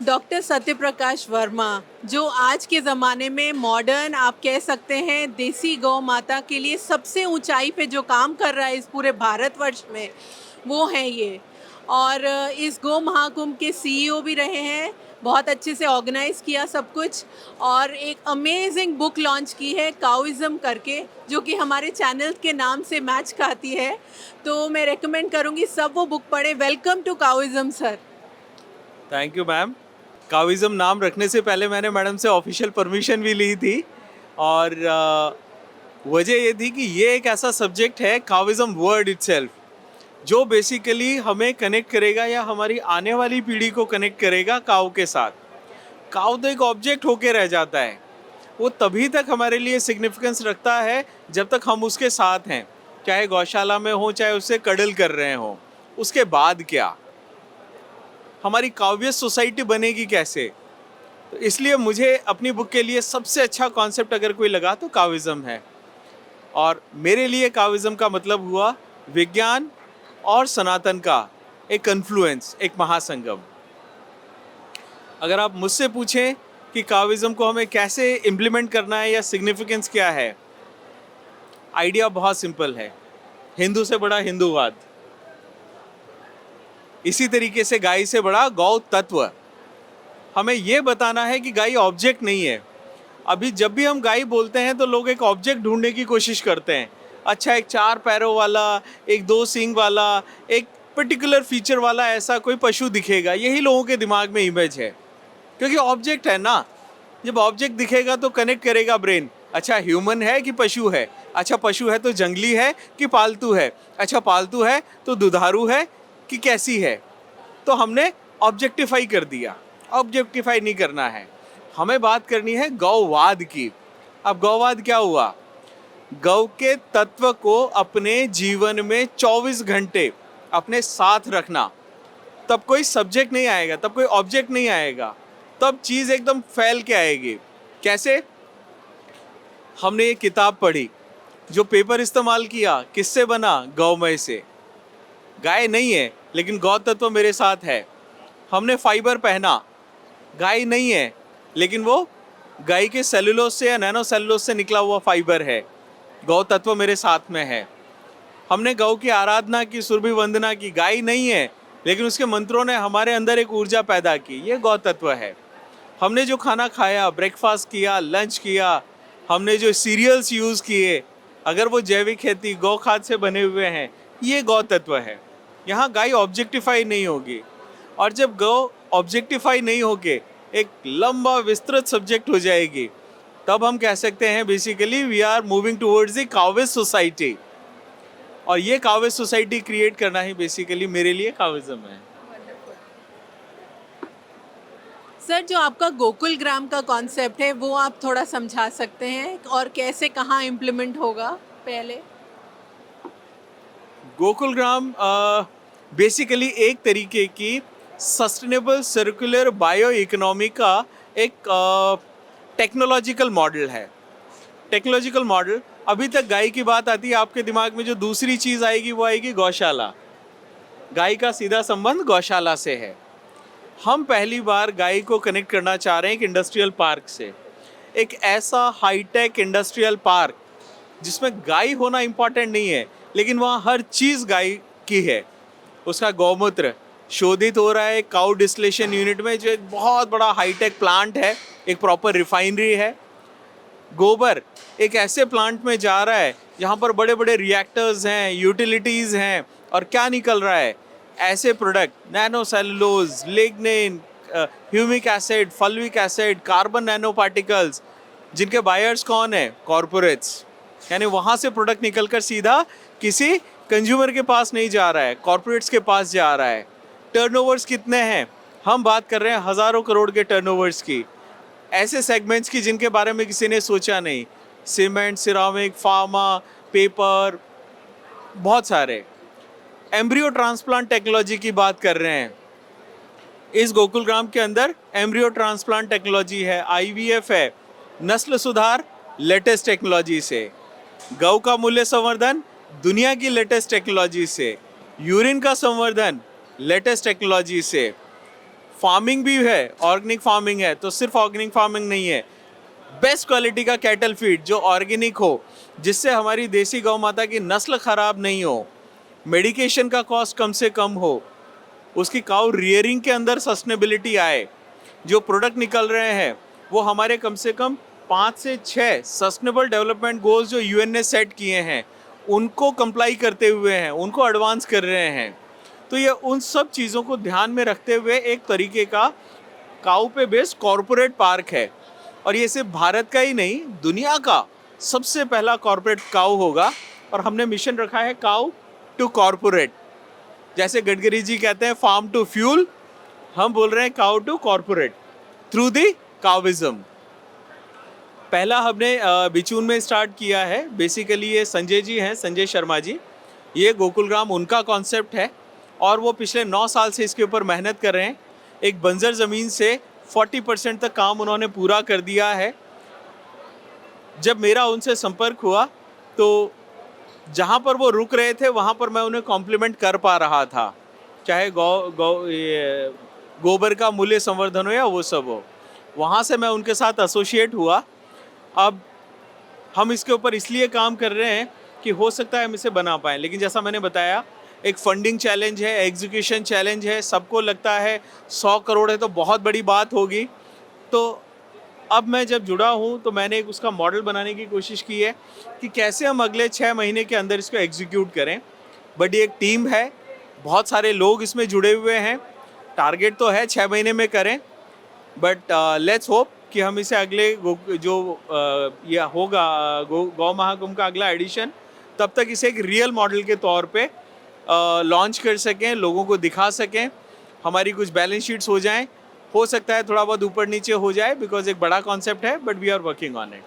Doctor Satyaprakash Verma, जो आज के ज़माने में मॉडर्न आप कह सकते हैं देसी गौ माता के लिए सबसे ऊंचाई पे जो काम कर रहा है इस पूरे भारतवर्ष में, वो हैं ये। और इस गौ महाकुंभ के सीईओ भी रहे हैं। बहुत अच्छे से ऑर्गेनाइज किया सब कुछ, और एक अमेजिंग बुक लॉन्च की है काउइज्म करके, जो कि हमारे चैनल के नाम से मैच खाती है। तो मैं रेकमेंड करूँगी सब वो बुक पढ़ें। वेलकम टू काउइज्म सर। Thank you ma'am. काविज़म नाम रखने से पहले मैंने मैडम से ऑफिशियल परमिशन भी ली थी, और वजह ये थी कि ये एक ऐसा सब्जेक्ट है, काविज़म वर्ड इटसेल्फ, जो बेसिकली हमें कनेक्ट करेगा या हमारी आने वाली पीढ़ी को कनेक्ट करेगा काव के साथ। काव तो एक ऑब्जेक्ट होके रह जाता है, वो तभी तक हमारे लिए सिग्निफिकेंस रखता है जब तक हम उसके साथ हैं, चाहे गौशाला में हो चाहे उससे कडल कर रहे हों। उसके बाद क्या, हमारी काव्य सोसाइटी बनेगी कैसे? तो इसलिए मुझे अपनी बुक के लिए सबसे अच्छा कॉन्सेप्ट अगर कोई लगा तो काविज़म है। और मेरे लिए काविज़म का मतलब हुआ विज्ञान और सनातन का एक कन्फ्लुएंस, एक महासंगम। अगर आप मुझसे पूछें कि काविज़म को हमें कैसे इम्प्लीमेंट करना है या सिग्निफिकेंस क्या है, आइडिया बहुत सिंपल है, हिंदू से बड़ा हिंदूवाद। इसी तरीके से गाय से बड़ा गौ तत्व। हमें ये बताना है कि गाय ऑब्जेक्ट नहीं है। अभी जब भी हम गाय बोलते हैं तो लोग एक ऑब्जेक्ट ढूंढने की कोशिश करते हैं। अच्छा, एक 4 पैरों वाला, एक 2 सींग वाला, एक पर्टिकुलर फीचर वाला ऐसा कोई पशु दिखेगा, यही लोगों के दिमाग में इमेज है, क्योंकि ऑब्जेक्ट है ना। जब ऑब्जेक्ट दिखेगा तो कनेक्ट करेगा ब्रेन। अच्छा, ह्यूमन है कि पशु है? अच्छा, पशु है तो जंगली है कि पालतू है? अच्छा, पालतू है तो दुधारू है कि कैसी है? तो हमने ऑब्जेक्टिफाई कर दिया। ऑब्जेक्टिफाई नहीं करना है, हमें बात करनी है गौवाद की। अब गौवाद क्या हुआ? गौ के तत्व को अपने जीवन में 24 घंटे अपने साथ रखना, तब कोई सब्जेक्ट नहीं आएगा, तब कोई ऑब्जेक्ट नहीं आएगा, तब चीज़ एकदम फैल के आएगी। कैसे? हमने ये किताब पढ़ी, जो पेपर इस्तेमाल किया किससे बना? गौमय से। गाय नहीं है लेकिन गौ तत्व मेरे साथ है। हमने फाइबर पहना, गाय नहीं है लेकिन वो गाय के सेलुलोज से या नैनो सेलुलोज से निकला हुआ फाइबर है, गौ तत्व मेरे साथ में है। हमने गौ की आराधना की, सुरभि वंदना की, गाय नहीं है लेकिन उसके मंत्रों ने हमारे अंदर एक ऊर्जा पैदा की, ये गौ तत्व है। हमने जो खाना खाया, ब्रेकफास्ट किया, लंच किया, हमने जो सीरियल्स यूज़ किए, अगर वो जैविक खेती गौ खाद से बने हुए हैं, ये गौ तत्व है। यहाँ गाय ऑब्जेक्टिफाई नहीं होगी। और जब गौ ऑब्जेक्टिफाई नहीं होके एक लंबा विस्तृत सब्जेक्ट हो जाएगी, तब हम कह सकते हैं basically we are moving towards the काविज सोसाइटी। और ये काविज सोसाइटी क्रिएट करना ही बेसिकली मेरे लिए काविज्म है। सर, जो आपका गोकुल ग्राम का कॉन्सेप्ट है वो आप थोड़ा समझा सकते हैं, और कैसे कहाँ इम्प्लीमेंट होगा पहले? गोकुल ग्राम बेसिकली एक तरीके की सस्टेनेबल सर्कुलर बायो इकोनॉमी का एक टेक्नोलॉजिकल मॉडल है। टेक्नोलॉजिकल मॉडल, अभी तक गाय की बात आती है आपके दिमाग में, जो दूसरी चीज़ आएगी वो आएगी गौशाला। गाय का सीधा संबंध गौशाला से है। हम पहली बार गाय को कनेक्ट करना चाह रहे हैं एक इंडस्ट्रियल पार्क से, एक ऐसा हाईटेक इंडस्ट्रियल पार्क जिसमें गाय होना इम्पॉर्टेंट नहीं है लेकिन वहाँ हर चीज़ गाय की है। उसका गौमूत्र शोधित हो रहा है काउ डिस्टिलेशन यूनिट में, जो एक बहुत बड़ा हाईटेक प्लांट है, एक प्रॉपर रिफाइनरी है। गोबर एक ऐसे प्लांट में जा रहा है जहाँ पर बड़े बड़े रिएक्टर्स हैं, यूटिलिटीज़ हैं, और क्या निकल रहा है? ऐसे product, nano cellulose, lignin, humic acid, fulvic acid, carbon nano particles, जिनके बायर्स कौन है? कॉरपोरेट्स। यानी वहाँ से प्रोडक्ट निकलकर सीधा किसी कंज्यूमर के पास नहीं जा रहा है, कॉरपोरेट्स के पास जा रहा है। टर्नओवर्स कितने हैं? हम बात कर रहे हैं हज़ारों करोड़ के टर्नओवर्स की, ऐसे सेगमेंट्स की जिनके बारे में किसी ने सोचा नहीं। सीमेंट, सिरामिक, फार्मा, पेपर, बहुत सारे। एम्ब्रियो ट्रांसप्लांट टेक्नोलॉजी की बात कर रहे हैं, इस गोकुल ग्राम के अंदर एम्ब्रियो ट्रांसप्लांट टेक्नोलॉजी है, आईवीएफ है, नस्ल सुधार लेटेस्ट टेक्नोलॉजी से, गौ का मूल्य संवर्धन दुनिया की लेटेस्ट टेक्नोलॉजी से, यूरिन का संवर्धन लेटेस्ट टेक्नोलॉजी से, फार्मिंग भी है, ऑर्गेनिक फार्मिंग है, तो सिर्फ ऑर्गेनिक फार्मिंग नहीं है, बेस्ट क्वालिटी का कैटल फीड जो ऑर्गेनिक हो, जिससे हमारी देसी गौ माता की नस्ल खराब नहीं हो, मेडिकेशन का कॉस्ट कम से कम हो, उसकी काउ रियरिंग के अंदर सस्टेनेबिलिटी आए, जो प्रोडक्ट निकल रहे हैं वो हमारे कम से कम 5 से 6 सस्टेनेबल डेवलपमेंट गोल्स जो यूएन ने सेट किए हैं उनको कंप्लाई करते हुए हैं, उनको एडवांस कर रहे हैं। तो ये उन सब चीज़ों को ध्यान में रखते हुए एक तरीके का काऊ पे बेस्ड कॉरपोरेट पार्क है, और ये सिर्फ भारत का ही नहीं, दुनिया का सबसे पहला कॉरपोरेट काऊ होगा। और हमने मिशन रखा है काऊ टू कॉरपोरेट। जैसे गडकरी जी कहते हैं फार्म टू फ्यूल, हम बोल रहे हैं काऊ टू कॉरपोरेट थ्रू दी काविज्म। पहला हमने बिचून में स्टार्ट किया है। बेसिकली ये संजय जी हैं, संजय शर्मा जी, ये गोकुलग्राम उनका कॉन्सेप्ट है और वो पिछले 9 साल से इसके ऊपर मेहनत कर रहे हैं। एक बंजर ज़मीन से 40% तक काम उन्होंने पूरा कर दिया है। जब मेरा उनसे संपर्क हुआ तो जहाँ पर वो रुक रहे थे वहाँ पर मैं उन्हें कॉम्प्लीमेंट कर पा रहा था, चाहे गोबर का मूल्य संवर्धन हो या वो सब हो। वहाँ से मैं उनके साथ एसोसिएट हुआ। अब हम इसके ऊपर इसलिए काम कर रहे हैं कि हो सकता है हम इसे बना पाएँ, लेकिन जैसा मैंने बताया एक फंडिंग चैलेंज है, एग्जीक्यूशन चैलेंज है। सबको लगता है 100 करोड़ है तो बहुत बड़ी बात होगी। तो अब मैं जब जुड़ा हूँ तो मैंने एक उसका मॉडल बनाने की कोशिश की है कि कैसे हम अगले 6 महीने के अंदर इसको एग्जीक्यूट करें। बड़ी एक टीम है, बहुत सारे लोग इसमें जुड़े हुए हैं। टारगेट तो है 6 महीने में करें, बट लेट्स होप कि हम इसे अगले यह होगा गौ महाकुंभ का अगला एडिशन, तब तक इसे एक रियल मॉडल के तौर पे लॉन्च कर सकें, लोगों को दिखा सकें, हमारी कुछ बैलेंस शीट्स हो जाएं। हो सकता है थोड़ा बहुत ऊपर नीचे हो जाए बिकॉज एक बड़ा कॉन्सेप्ट है, but we are working on it.